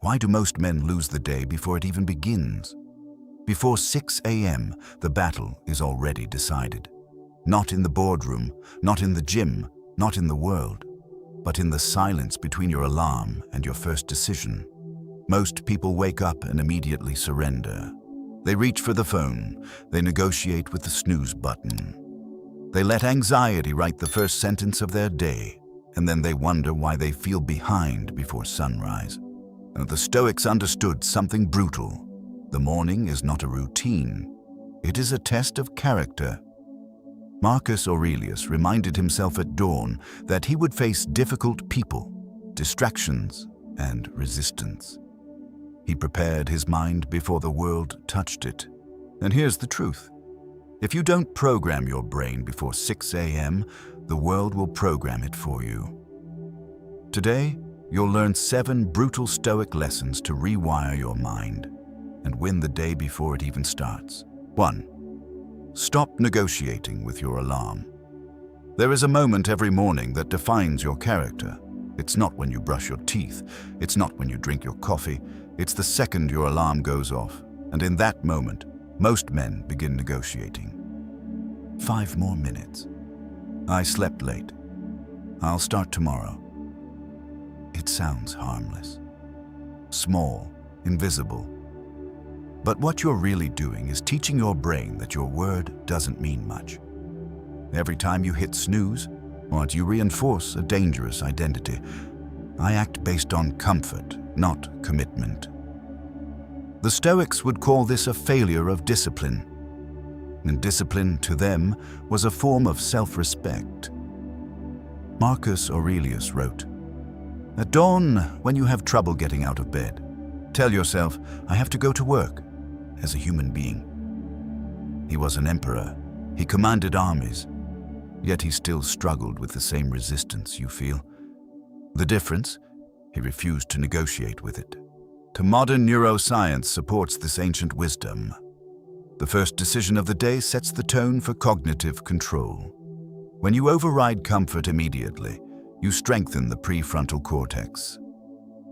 Why do most men lose the day before it even begins? Before 6 a.m., the battle is already decided. Not in the boardroom, not in the gym, not in the world, but in the silence between your alarm and your first decision. Most people wake up and immediately surrender. They reach for the phone. They negotiate with the snooze button. They let anxiety write the first sentence of their day, and then they wonder why they feel behind before sunrise. And the Stoics understood something brutal. The morning is not a routine. It is a test of character. Marcus Aurelius reminded himself at dawn that he would face difficult people, distractions, and resistance. He prepared his mind before the world touched it. And here's the truth. If you don't program your brain before 6 a.m., the world will program it for you. Today, you'll learn 7 brutal Stoic lessons to rewire your mind and win the day before it even starts. 1. Stop negotiating with your alarm. There is a moment every morning that defines your character. It's not when you brush your teeth. It's not when you drink your coffee. It's the second your alarm goes off. And in that moment, most men begin negotiating. 5 more minutes. I slept late. I'll start tomorrow. It sounds harmless, small, invisible. But what you're really doing is teaching your brain that your word doesn't mean much. Every time you hit snooze, you reinforce a dangerous identity. I act based on comfort, not commitment. The Stoics would call this a failure of discipline. And discipline, to them, was a form of self-respect. Marcus Aurelius wrote, "At dawn, when you have trouble getting out of bed, tell yourself, I have to go to work, as a human being." He was an emperor. He commanded armies. Yet he still struggled with the same resistance you feel. The difference? He refused to negotiate with it. To modern neuroscience supports this ancient wisdom. The first decision of the day sets the tone for cognitive control. When you override comfort immediately, you strengthen the prefrontal cortex,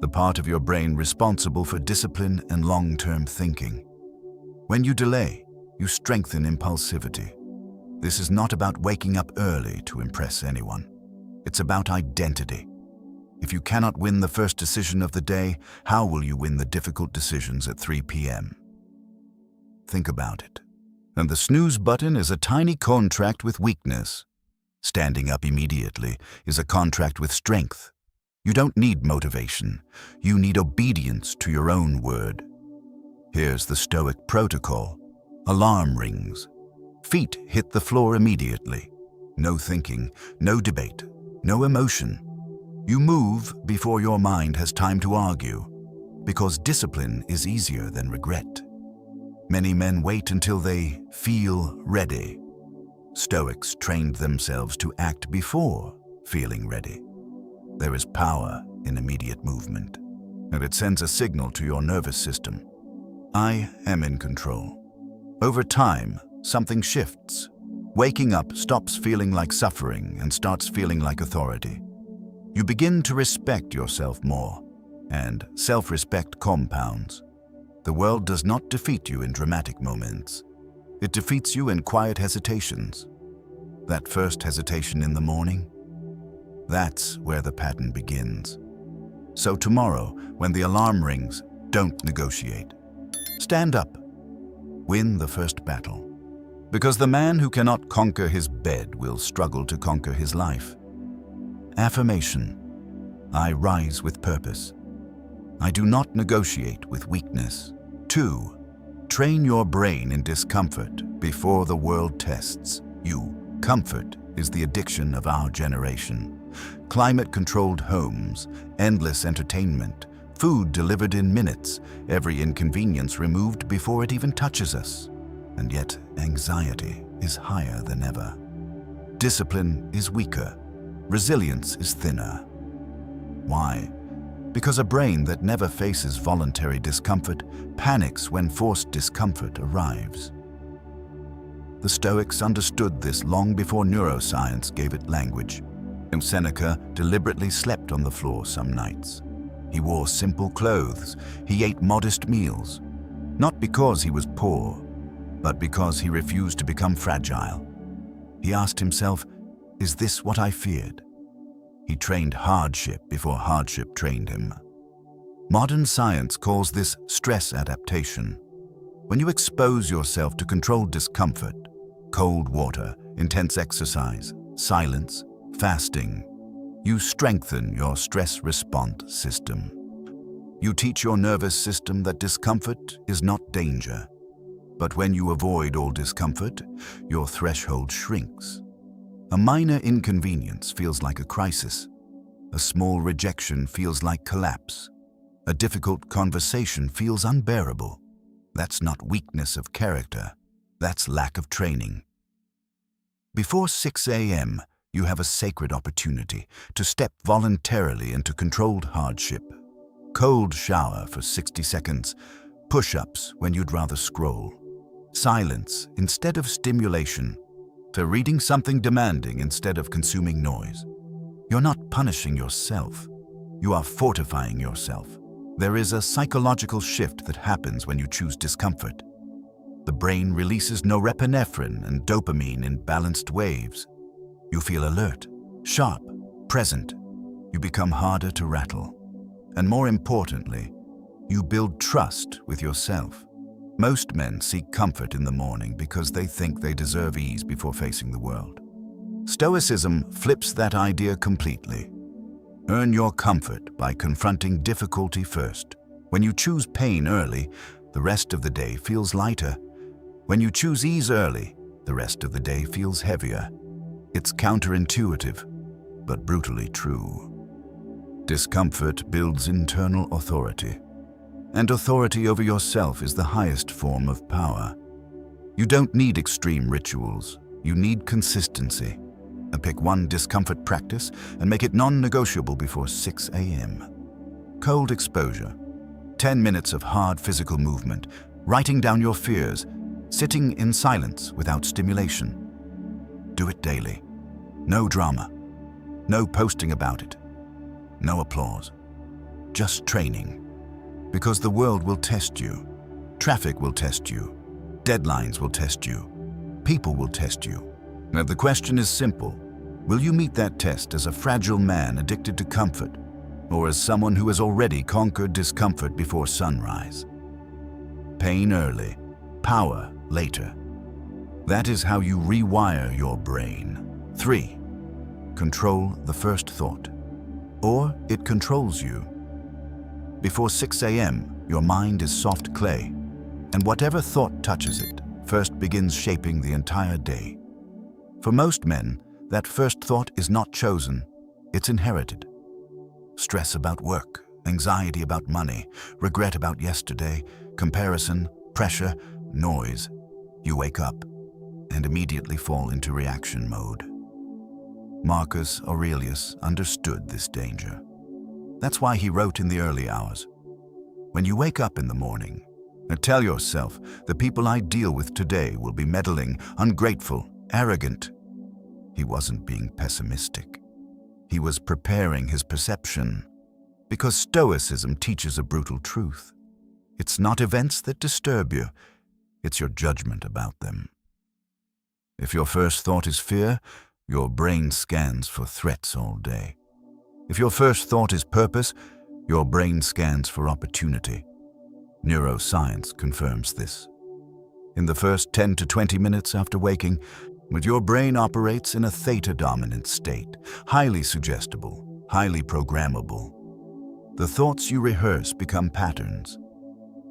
the part of your brain responsible for discipline and long-term thinking. When you delay, you strengthen impulsivity. This is not about waking up early to impress anyone. It's about identity. If you cannot win the first decision of the day, how will you win the difficult decisions at 3 p.m.? Think about it. And the snooze button is a tiny contract with weakness. Standing up immediately is a contract with strength. You don't need motivation. You need obedience to your own word. Here's the Stoic protocol. Alarm rings. Feet hit the floor immediately. No thinking, no debate, no emotion. You move before your mind has time to argue, because discipline is easier than regret. Many men wait until they feel ready. Stoics trained themselves to act before feeling ready. There is power in immediate movement, and it sends a signal to your nervous system. I am in control. Over time, something shifts. Waking up stops feeling like suffering and starts feeling like authority. You begin to respect yourself more, and self-respect compounds. The world does not defeat you in dramatic moments. It defeats you in quiet hesitations. That first hesitation in the morning, that's where the pattern begins. So tomorrow, when the alarm rings, don't negotiate. Stand up. Win the first battle. Because the man who cannot conquer his bed will struggle to conquer his life. Affirmation. I rise with purpose. I do not negotiate with weakness. 2. Train your brain in discomfort before the world tests you. Comfort is the addiction of our generation. Climate-controlled homes, endless entertainment, food delivered in minutes, every inconvenience removed before it even touches us. And yet, anxiety is higher than ever. Discipline is weaker. Resilience is thinner. Why? Because a brain that never faces voluntary discomfort panics when forced discomfort arrives. The Stoics understood this long before neuroscience gave it language. Seneca deliberately slept on the floor some nights. He wore simple clothes. He ate modest meals. Not because he was poor, but because he refused to become fragile. He asked himself, "Is this what I feared?" He trained hardship before hardship trained him. Modern science calls this stress adaptation. When you expose yourself to controlled discomfort, cold water, intense exercise, silence, fasting, you strengthen your stress response system. You teach your nervous system that discomfort is not danger. But when you avoid all discomfort, your threshold shrinks. A minor inconvenience feels like a crisis. A small rejection feels like collapse. A difficult conversation feels unbearable. That's not weakness of character. That's lack of training. Before 6 a.m., you have a sacred opportunity to step voluntarily into controlled hardship. Cold shower for 60 seconds, push-ups when you'd rather scroll, silence instead of stimulation, to reading something demanding instead of consuming noise. You're not punishing yourself. You are fortifying yourself. There is a psychological shift that happens when you choose discomfort. The brain releases norepinephrine and dopamine in balanced waves. You feel alert, sharp, present. You become harder to rattle. And more importantly, you build trust with yourself. Most men seek comfort in the morning because they think they deserve ease before facing the world. Stoicism flips that idea completely. Earn your comfort by confronting difficulty first. When you choose pain early, the rest of the day feels lighter. When you choose ease early, the rest of the day feels heavier. It's counterintuitive, but brutally true. Discomfort builds internal authority. And authority over yourself is the highest form of power. You don't need extreme rituals. You need consistency. Pick one discomfort practice and make it non-negotiable before 6 a.m. Cold exposure. 10 minutes of hard physical movement. Writing down your fears. Sitting in silence without stimulation. Do it daily. No drama. No posting about it. No applause. Just training. Because the world will test you. Traffic will test you. Deadlines will test you. People will test you. Now the question is simple. Will you meet that test as a fragile man addicted to comfort, or as someone who has already conquered discomfort before sunrise? Pain early, power later. That is how you rewire your brain. 3. Control the first thought, or it controls you. Before 6 a.m., your mind is soft clay, and whatever thought touches it first begins shaping the entire day. For most men, that first thought is not chosen, it's inherited. Stress about work, anxiety about money, regret about yesterday, comparison, pressure, noise. You wake up and immediately fall into reaction mode. Marcus Aurelius understood this danger. That's why he wrote in the early hours, "When you wake up in the morning, tell yourself, the people I deal with today will be meddling, ungrateful, arrogant." He wasn't being pessimistic. He was preparing his perception. Because Stoicism teaches a brutal truth. It's not events that disturb you, it's your judgment about them. If your first thought is fear, your brain scans for threats all day. If your first thought is purpose, your brain scans for opportunity. Neuroscience confirms this. In the first 10 to 20 minutes after waking, your brain operates in a theta-dominant state, highly suggestible, highly programmable. The thoughts you rehearse become patterns.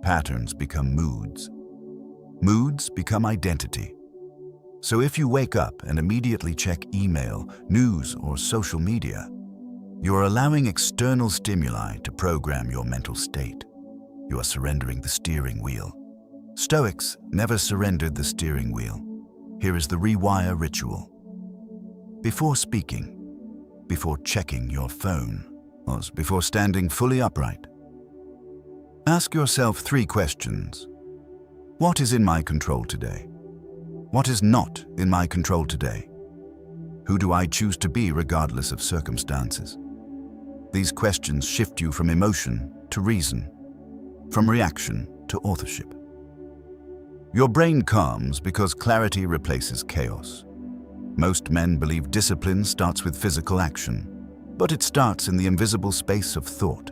Patterns become moods. Moods become identity. So if you wake up and immediately check email, news, or social media, you're allowing external stimuli to program your mental state. You are surrendering the steering wheel. Stoics never surrendered the steering wheel. Here is the Rewire ritual. Before speaking, before checking your phone, or before standing fully upright, ask yourself 3 questions. What is in my control today? What is not in my control today? Who do I choose to be regardless of circumstances? These questions shift you from emotion to reason, from reaction to authorship. Your brain calms because clarity replaces chaos. Most men believe discipline starts with physical action, but it starts in the invisible space of thought.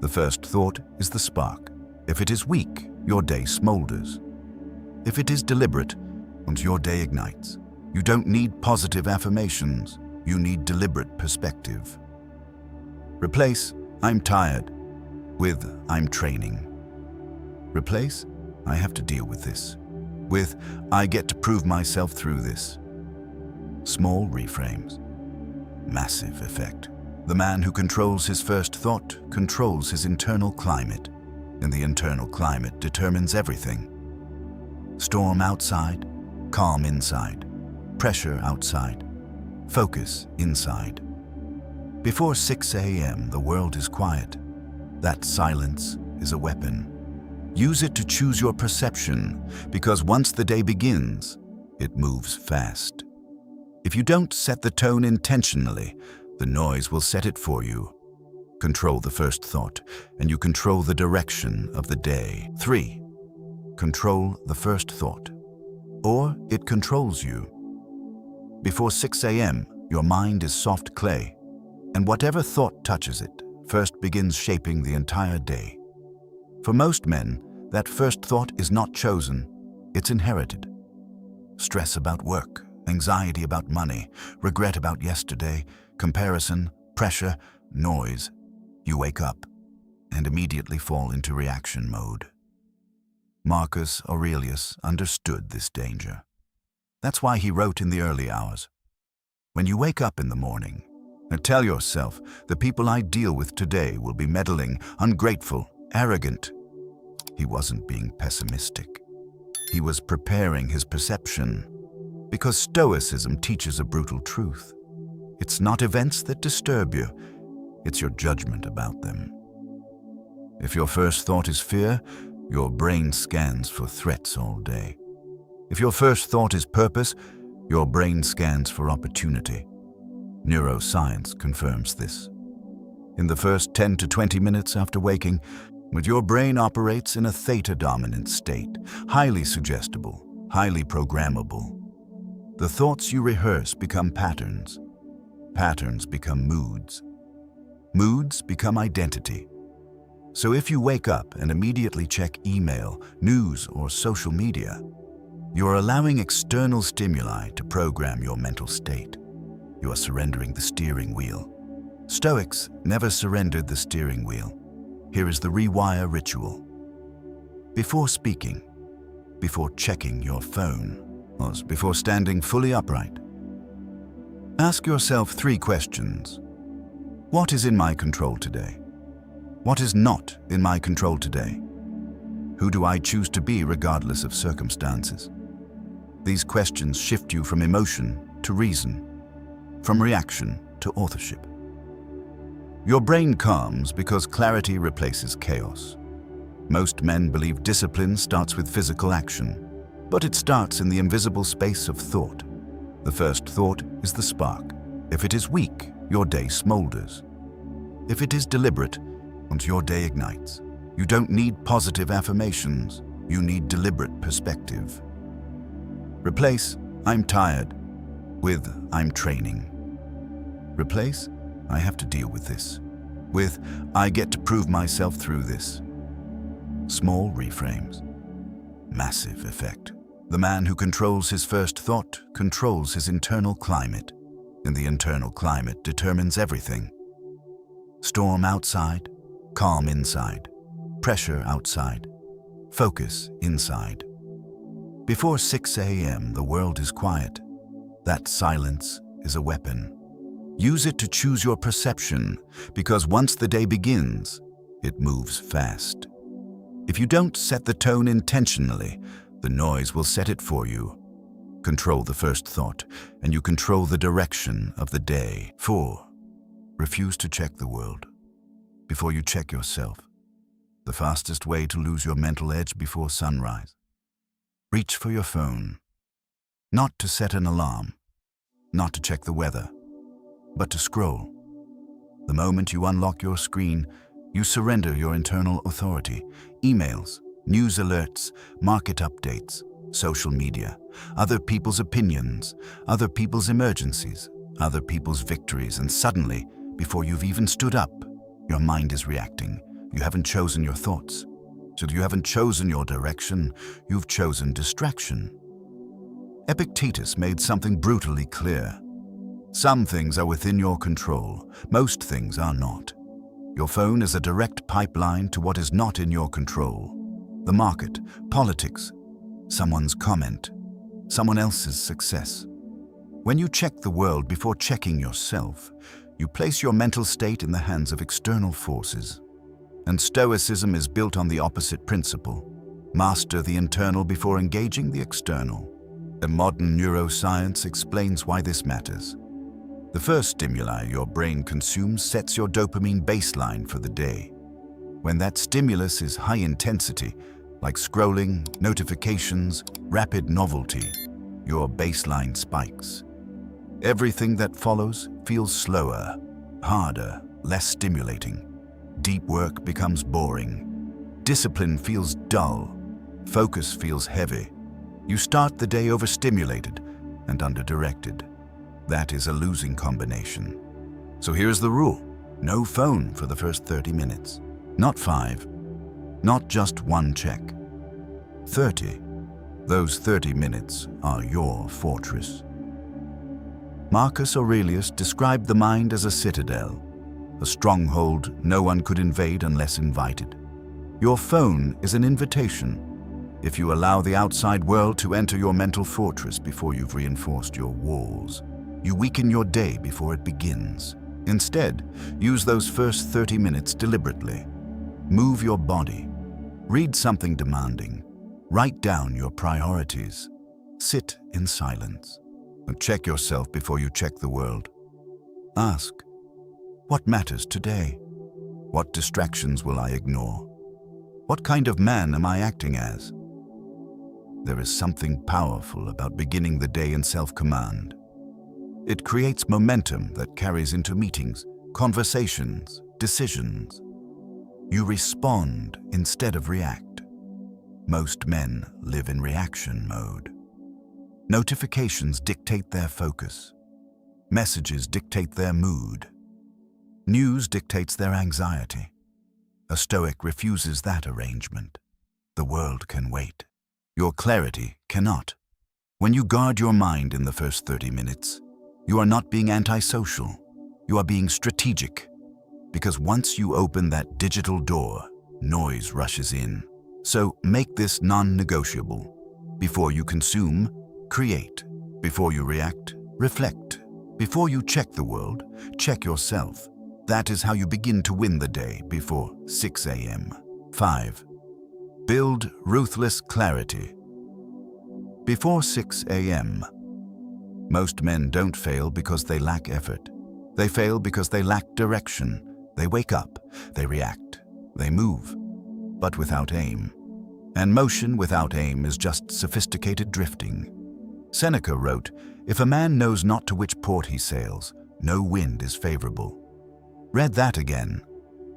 The first thought is the spark. If it is weak, your day smolders. If it is deliberate, and your day ignites. You don't need positive affirmations, you need deliberate perspective. Replace "I'm tired" with "I'm training." Replace "I have to deal with this" with "I get to prove myself through this." Small reframes. Massive effect. The man who controls his first thought controls his internal climate, and the internal climate determines everything. Storm outside, calm inside. Pressure outside, focus inside. Before 6 a.m., the world is quiet. That silence is a weapon. Use it to choose your perception, because once the day begins, it moves fast. If you don't set the tone intentionally, the noise will set it for you. Control the first thought, and you control the direction of the day. 3. Control the first thought, or it controls you. Before 6 a.m., your mind is soft clay, and whatever thought touches it first begins shaping the entire day. For most men, that first thought is not chosen, it's inherited. Stress about work, anxiety about money, regret about yesterday, comparison, pressure, noise. You wake up and immediately fall into reaction mode. Marcus Aurelius understood this danger. That's why he wrote in the early hours, "When you wake up in the morning, and tell yourself, the people I deal with today will be meddling, ungrateful, arrogant." He wasn't being pessimistic. He was preparing his perception, because Stoicism teaches a brutal truth. It's not events that disturb you, it's your judgment about them. If your first thought is fear, your brain scans for threats all day. If your first thought is purpose, your brain scans for opportunity. Neuroscience confirms this. In the first 10 to 20 minutes after waking, your brain operates in a theta-dominant state, highly suggestible, highly programmable. The thoughts you rehearse become patterns. Patterns become moods. Moods become identity. So if you wake up and immediately check email, news, or social media, you're allowing external stimuli to program your mental state. You are surrendering the steering wheel. Stoics never surrendered the steering wheel. Here is the Rewire ritual. Before speaking, before checking your phone, or before standing fully upright, ask yourself 3 questions. What is in my control today? What is not in my control today? Who do I choose to be regardless of circumstances? These questions shift you from emotion to reason, from reaction to authorship. Your brain calms because clarity replaces chaos. Most men believe discipline starts with physical action, but it starts in the invisible space of thought. The first thought is the spark. If it is weak, your day smolders. If it is deliberate, and your day ignites. You don't need positive affirmations, you need deliberate perspective. Replace "I'm tired" with "I'm training." Replace "I have to deal with this" with "I get to prove myself through this." Small reframes. Massive effect. The man who controls his first thought controls his internal climate, and the internal climate determines everything. Storm outside, calm inside. Pressure outside, focus inside. Before 6 a.m., the world is quiet. That silence is a weapon. Use it to choose your perception, because once the day begins, it moves fast. If you don't set the tone intentionally, the noise will set it for you. Control the first thought, and you control the direction of the day. 4. Refuse to check the world before you check yourself. The fastest way to lose your mental edge before sunrise. Reach for your phone, not to set an alarm, not to check the weather, but to scroll. The moment you unlock your screen, you surrender your internal authority. Emails, news alerts, market updates, social media, other people's opinions, other people's emergencies, other people's victories, and suddenly, before you've even stood up, your mind is reacting. You haven't chosen your thoughts. So you haven't chosen your direction, you've chosen distraction. Epictetus made something brutally clear. Some things are within your control, most things are not. Your phone is a direct pipeline to what is not in your control. The market, politics, someone's comment, someone else's success. When you check the world before checking yourself, you place your mental state in the hands of external forces. And Stoicism is built on the opposite principle. Master the internal before engaging the external. The modern neuroscience explains why this matters. The first stimuli your brain consumes sets your dopamine baseline for the day. When that stimulus is high intensity, like scrolling, notifications, rapid novelty, your baseline spikes. Everything that follows feels slower, harder, less stimulating. Deep work becomes boring. Discipline feels dull. Focus feels heavy. You start the day overstimulated and underdirected. That is a losing combination. So here's the rule. No phone for the first 30 minutes. Not 5. Not just one check. 30. Those 30 minutes are your fortress. Marcus Aurelius described the mind as a citadel, a stronghold no one could invade unless invited. Your phone is an invitation. If you allow the outside world to enter your mental fortress before you've reinforced your walls, you weaken your day before it begins. Instead, use those first 30 minutes deliberately. Move your body. Read something demanding. Write down your priorities. Sit in silence. And check yourself before you check the world. Ask, what matters today? What distractions will I ignore? What kind of man am I acting as? There is something powerful about beginning the day in self-command. It creates momentum that carries into meetings, conversations, decisions. You respond instead of react. Most men live in reaction mode. Notifications dictate their focus. Messages dictate their mood. News dictates their anxiety. A Stoic refuses that arrangement. The world can wait. Your clarity cannot. When you guard your mind in the first 30 minutes, you are not being antisocial. You are being strategic. Because once you open that digital door, noise rushes in. So make this non-negotiable. Before you consume, create. Before you react, reflect. Before you check the world, check yourself. That is how you begin to win the day before 6 a.m. 5. Build ruthless clarity. Before 6 a.m., most men don't fail because they lack effort. They fail because they lack direction. They wake up, they react, they move, but without aim. And motion without aim is just sophisticated drifting. Seneca wrote, "If a man knows not to which port he sails, no wind is favorable." Read that again.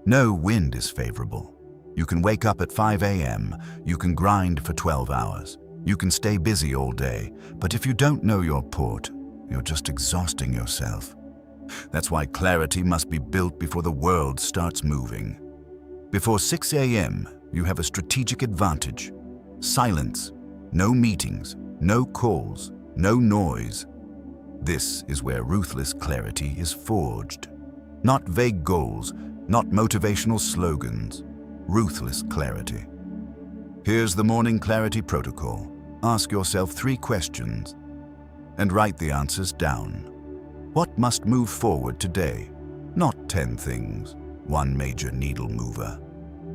No wind is favorable. You can wake up at 5 a.m., you can grind for 12 hours, you can stay busy all day, but if you don't know your port, you're just exhausting yourself. That's why clarity must be built before the world starts moving. Before 6 a.m., you have a strategic advantage. Silence, no meetings, no calls, no noise. This is where ruthless clarity is forged. Not vague goals, not motivational slogans. Ruthless clarity. Here's the morning clarity protocol. Ask yourself 3 questions and write the answers down. What must move forward today? Not 10 things, 1 major needle mover.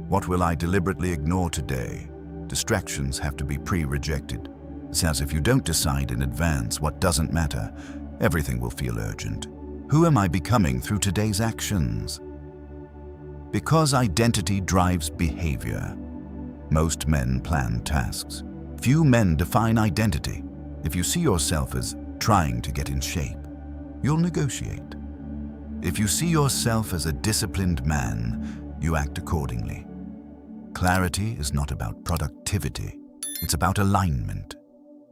What will I deliberately ignore today? Distractions have to be pre-rejected. It's as if you don't decide in advance what doesn't matter, everything will feel urgent. Who am I becoming through today's actions? Because identity drives behavior. Most men plan tasks. Few men define identity. If you see yourself as trying to get in shape, you'll negotiate. If you see yourself as a disciplined man, you act accordingly. Clarity is not about productivity, it's about alignment.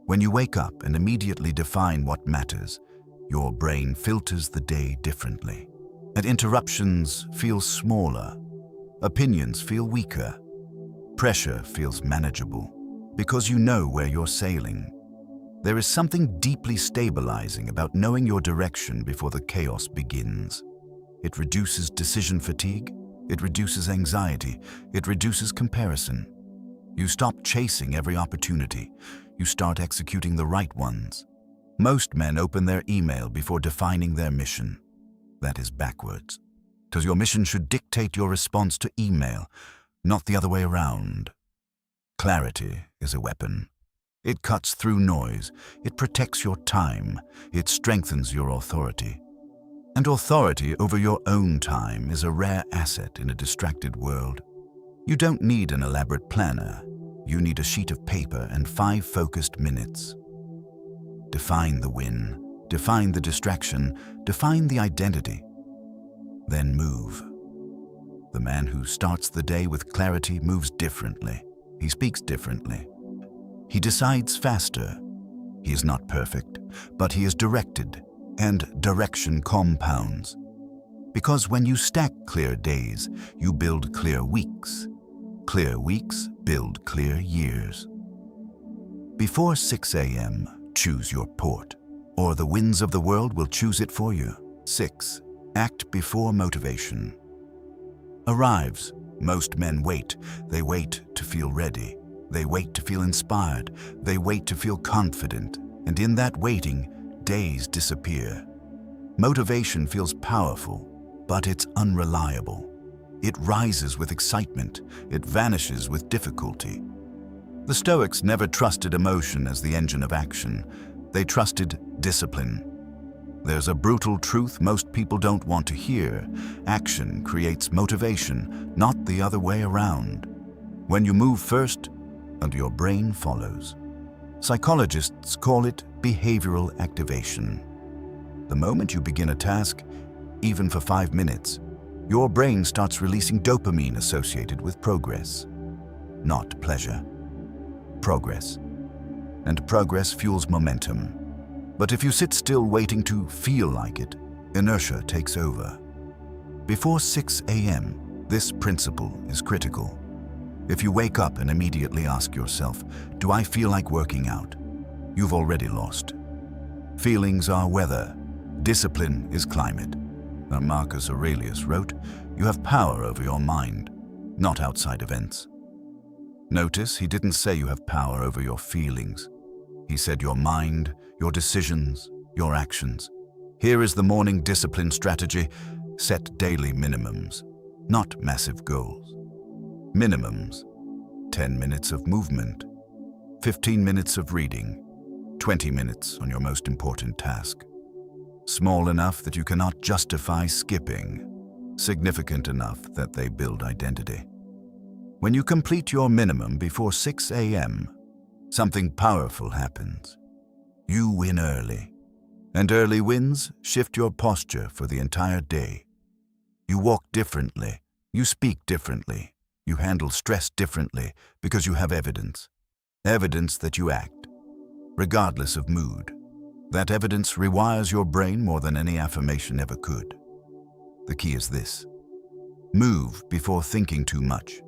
When you wake up and immediately define what matters, your brain filters the day differently. And interruptions feel smaller, opinions feel weaker, pressure feels manageable, because you know where you're sailing. There is something deeply stabilizing about knowing your direction before the chaos begins. It reduces decision fatigue, it reduces anxiety, it reduces comparison. You stop chasing every opportunity, you start executing the right ones. Most men open their email before defining their mission. That is backwards. Because your mission should dictate your response to email, not the other way around. Clarity is a weapon. It cuts through noise, it protects your time, it strengthens your authority. And authority over your own time is a rare asset in a distracted world. You don't need an elaborate planner. You need a sheet of paper and 5 focused minutes. Define the win, define the distraction, define the identity. Then move. The man who starts the day with clarity moves differently. He speaks differently. He decides faster. He is not perfect, but he is directed, and direction compounds. Because when you stack clear days, you build clear weeks. Clear weeks build clear years. Before 6 a.m., choose your port, or the winds of the world will choose it for you. 6. Act before motivation arrives. Most men wait. They wait to feel ready. They wait to feel inspired. They wait to feel confident. And in that waiting, days disappear. Motivation feels powerful, but it's unreliable. It rises with excitement. It vanishes with difficulty. The Stoics never trusted emotion as the engine of action. They trusted discipline. There's a brutal truth most people don't want to hear. Action creates motivation, not the other way around. When you move first, and your brain follows. Psychologists call it behavioral activation. The moment you begin a task, even for 5 minutes, your brain starts releasing dopamine associated with progress. Not pleasure. Progress. And progress fuels momentum. But if you sit still waiting to feel like it, inertia takes over. Before 6 a.m., this principle is critical. If you wake up and immediately ask yourself, do I feel like working out? You've already lost. Feelings are weather. Discipline is climate. Marcus Aurelius wrote, you have power over your mind, not outside events. Notice he didn't say you have power over your feelings. He said your mind, your decisions, your actions. Here is the morning discipline strategy. Set daily minimums, not massive goals. Minimums: 10 minutes of movement, 15 minutes of reading, 20 minutes on your most important task. Small enough that you cannot justify skipping, significant enough that they build identity. When you complete your minimum before 6 a.m., something powerful happens. You win early, and early wins shift your posture for the entire day. You walk differently, you speak differently, you handle stress differently because you have evidence. Evidence that you act, regardless of mood. That evidence rewires your brain more than any affirmation ever could. The key is this: move before thinking too much.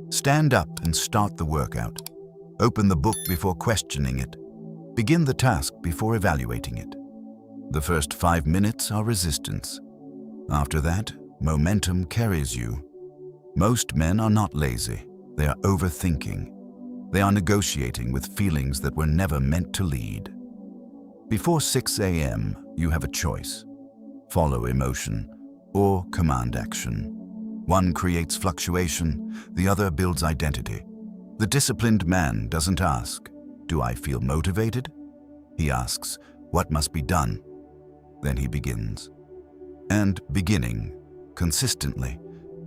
Stand up and start the workout. Open the book before questioning it. Begin the task before evaluating it. The first 5 minutes are resistance. After that, momentum carries you. Most men are not lazy. They are overthinking. They are negotiating with feelings that were never meant to lead. Before 6 a.m., you have a choice. Follow emotion or command action. One creates fluctuation, the other builds identity. The disciplined man doesn't ask, do I feel motivated? He asks, what must be done? Then he begins. And beginning, consistently,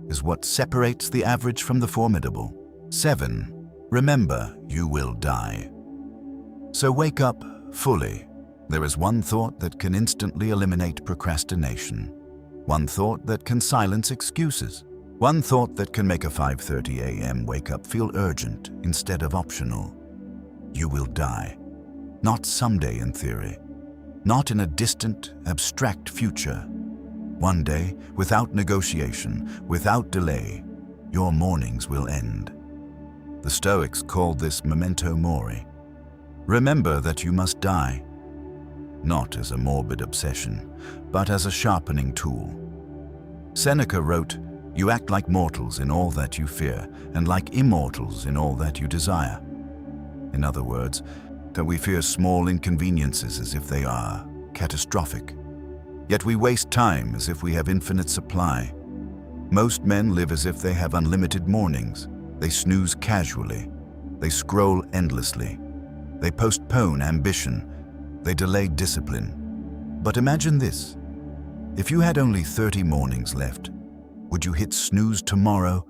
is what separates the average from the formidable. 7. Remember, you will die. So wake up fully. There is one thought that can instantly eliminate procrastination. One thought that can silence excuses. One thought that can make a 5:30 a.m. wake-up feel urgent instead of optional. You will die. Not someday in theory. Not in a distant, abstract future. One day, without negotiation, without delay, your mornings will end. The Stoics called this memento mori. Remember that you must die. Not as a morbid obsession, but as a sharpening tool. Seneca wrote, "You act like mortals in all that you fear, and like immortals in all that you desire." In other words, that we fear small inconveniences as if they are catastrophic. Yet we waste time as if we have infinite supply. Most men live as if they have unlimited mornings. They snooze casually. They scroll endlessly. They postpone ambition. They delay discipline. But imagine this. If you had only 30 mornings left, would you hit snooze tomorrow?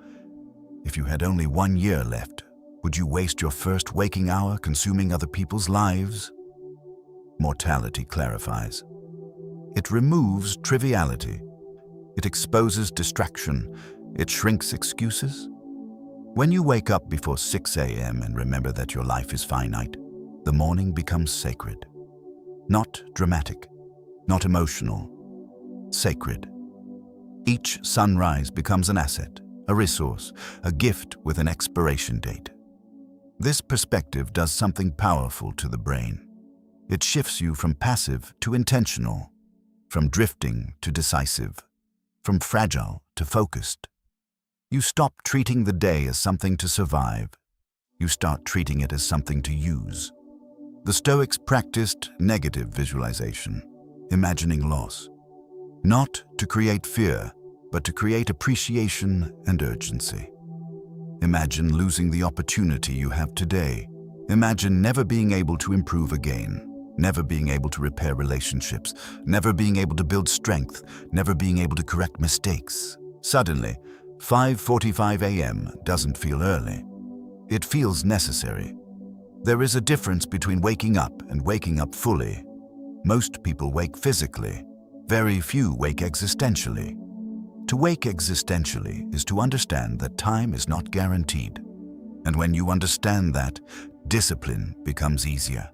If you had only 1 year left, would you waste your first waking hour consuming other people's lives? Mortality clarifies. It removes triviality. It exposes distraction. It shrinks excuses. When you wake up before 6 a.m. and remember that your life is finite, the morning becomes sacred. Not dramatic, not emotional, sacred. Each sunrise becomes an asset, a resource, a gift with an expiration date. This perspective does something powerful to the brain. It shifts you from passive to intentional, from drifting to decisive, from fragile to focused. You stop treating the day as something to survive. You start treating it as something to use. The Stoics practiced negative visualization, imagining loss. Not to create fear, but to create appreciation and urgency. Imagine losing the opportunity you have today. Imagine never being able to improve again, never being able to repair relationships, never being able to build strength, never being able to correct mistakes. Suddenly, 5:45 a.m. doesn't feel early. It feels necessary. There is a difference between waking up and waking up fully. Most people wake physically. Very few wake existentially. To wake existentially is to understand that time is not guaranteed. And when you understand that, discipline becomes easier.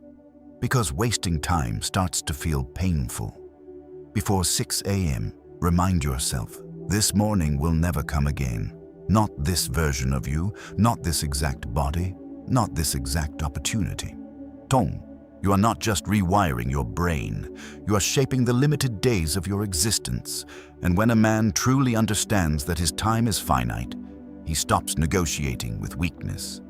Because wasting time starts to feel painful. Before 6 a.m., remind yourself, this morning will never come again. Not this version of you, not this exact body, not this exact opportunity. Tong, you are not just rewiring your brain, you are shaping the limited days of your existence. And when a man truly understands that his time is finite, he stops negotiating with weakness.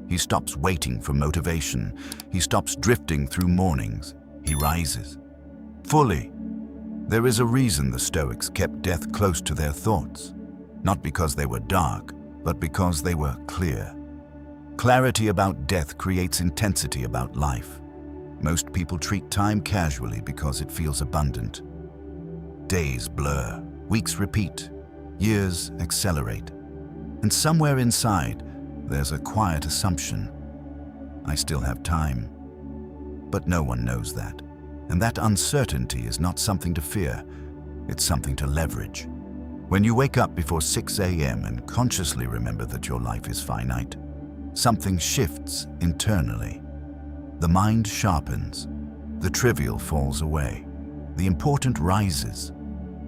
He stops waiting for motivation. He stops drifting through mornings. He rises. Fully. There is a reason the Stoics kept death close to their thoughts. Not because they were dark, but because they were clear. Clarity about death creates intensity about life. Most people treat time casually because it feels abundant. Days blur, weeks repeat, years accelerate. And somewhere inside, there's a quiet assumption. I still have time. But no one knows that. And that uncertainty is not something to fear, it's something to leverage. When you wake up before 6 a.m. and consciously remember that your life is finite, something shifts internally. The mind sharpens. The trivial falls away. The important rises.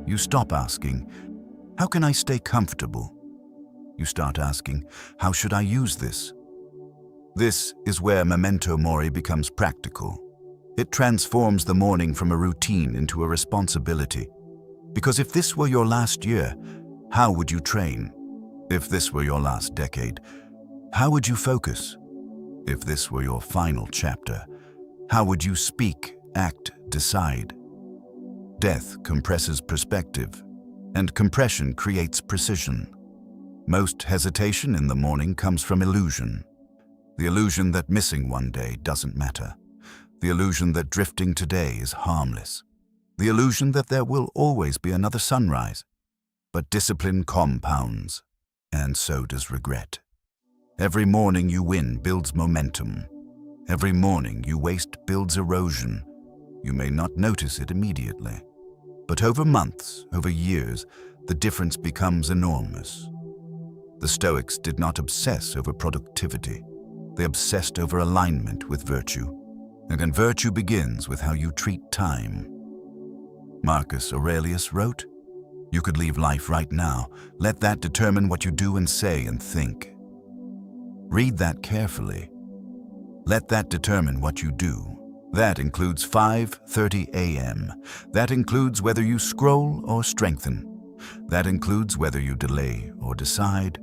You stop asking, how can I stay comfortable? You start asking, how should I use this? This is where memento mori becomes practical. It transforms the morning from a routine into a responsibility. Because if this were your last year, how would you train? If this were your last decade, how would you focus? If this were your final chapter, how would you speak, act, decide? Death compresses perspective, and compression creates precision. Most hesitation in the morning comes from illusion. The illusion that missing one day doesn't matter. The illusion that drifting today is harmless. The illusion that there will always be another sunrise. But discipline compounds, and so does regret. Every morning you win builds momentum. Every morning you waste builds erosion. You may not notice it immediately. But over months, over years, the difference becomes enormous. The Stoics did not obsess over productivity. They obsessed over alignment with virtue. And virtue begins with how you treat time. Marcus Aurelius wrote, "You could leave life right now. Let that determine what you do and say and think." Read that carefully. Let that determine what you do. That includes 5:30 a.m. That includes whether you scroll or strengthen. That includes whether you delay or decide.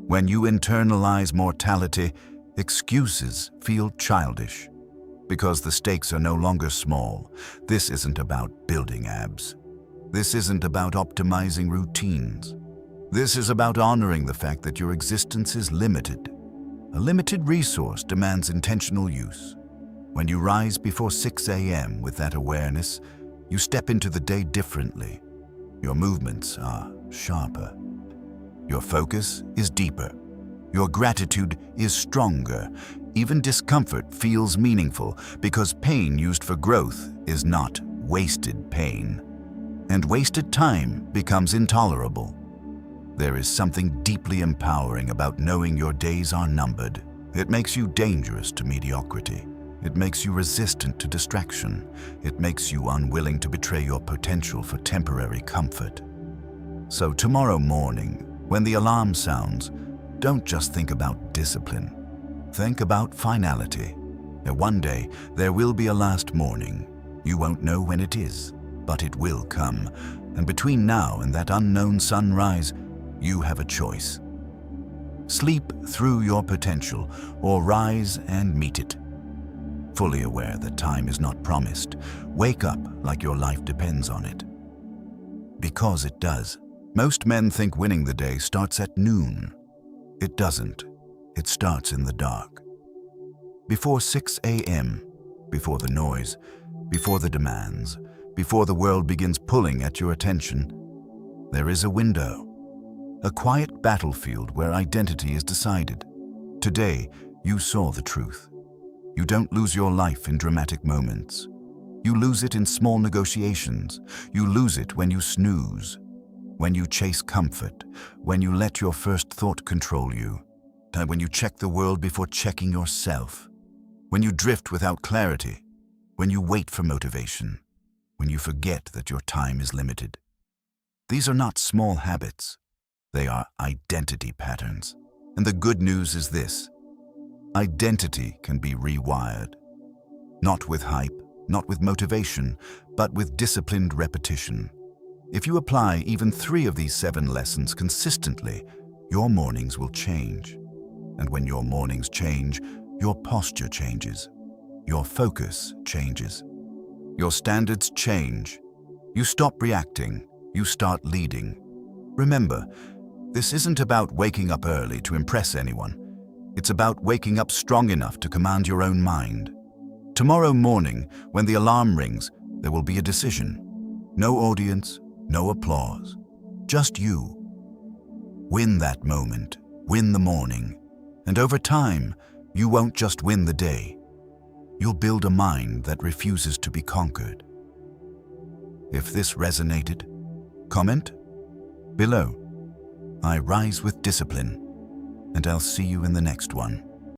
When you internalize mortality, excuses feel childish. Because the stakes are no longer small. This isn't about building abs. This isn't about optimizing routines. This is about honoring the fact that your existence is limited. A limited resource demands intentional use. When you rise before 6 a.m. with that awareness, you step into the day differently. Your movements are sharper. Your focus is deeper. Your gratitude is stronger. Even discomfort feels meaningful because pain used for growth is not wasted pain. And wasted time becomes intolerable. There is something deeply empowering about knowing your days are numbered. It makes you dangerous to mediocrity. It makes you resistant to distraction. It makes you unwilling to betray your potential for temporary comfort. So tomorrow morning, when the alarm sounds, don't just think about discipline. Think about finality. One day, there will be a last morning. You won't know when it is, but it will come. And between now and that unknown sunrise, you have a choice. Sleep through your potential or rise and meet it. Fully aware that time is not promised, wake up like your life depends on it. Because it does. Most men think winning the day starts at noon. It doesn't. It starts in the dark. Before 6 a.m., before the noise, before the demands, before the world begins pulling at your attention, there is a window. A quiet battlefield where identity is decided. Today, you saw the truth. You don't lose your life in dramatic moments. You lose it in small negotiations. You lose it when you snooze, when you chase comfort, when you let your first thought control you, and when you check the world before checking yourself, when you drift without clarity, when you wait for motivation, when you forget that your time is limited. These are not small habits. They are identity patterns. And the good news is this: identity can be rewired. Not with hype, not with motivation, but with disciplined repetition. If you apply even 3 of these 7 lessons consistently, your mornings will change. And when your mornings change, your posture changes. Your focus changes. Your standards change. You stop reacting. You start leading. Remember, this isn't about waking up early to impress anyone. It's about waking up strong enough to command your own mind. Tomorrow morning, when the alarm rings, there will be a decision. No audience, no applause. Just you. Win that moment. Win the morning. And over time, you won't just win the day. You'll build a mind that refuses to be conquered. If this resonated, comment below. I rise with discipline, and I'll see you in the next one.